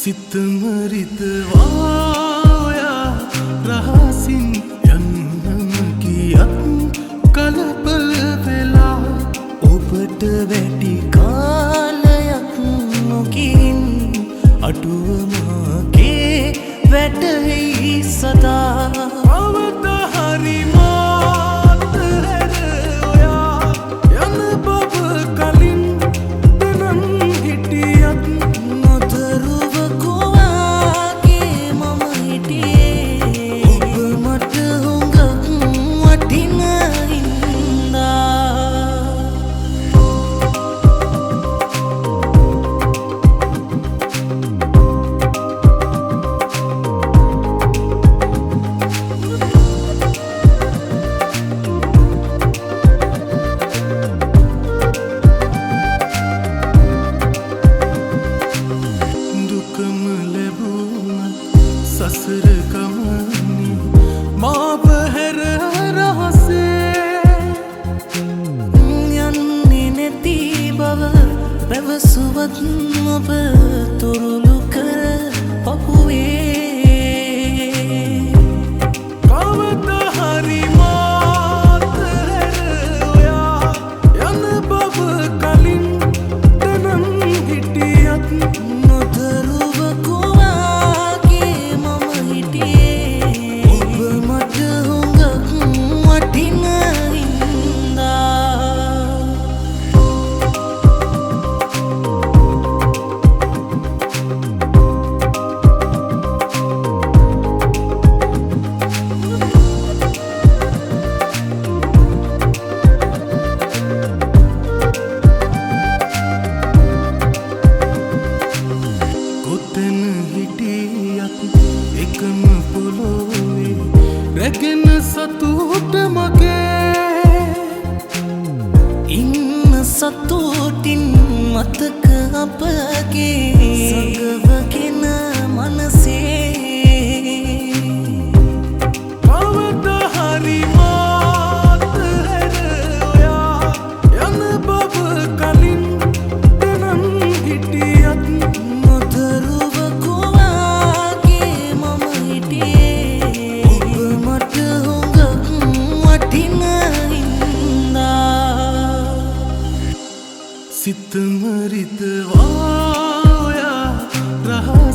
සිතමරිතවායා රහසින් යන්නම ගියත් කලබල වෙලා ඔබට වැඩි කාලයක් නොගින් අඩුවමගේ වැටෙයි සදා අවත හරි මාත හැර ඔයා යන බව කලින් දැනන් හිටියත් සසර ගමනේ මාව හැර රහසේ යන්නේ නැති බව පැවසුවත් ඔබ තුරුළු කර පපුවේ කවද හරි මාත හැර ඔයා යන බව කලින් දැනන් හිටියත් එකම පොළොවේ රැගෙන සතුට මගේ ඉන්න සතුටින් මතක අපගේ සඟවගෙන මනසේ කවද හරි මාත හැර ඔයා යන බව කලින් දැනන් හිටියත් සිතමරිතවායා රහ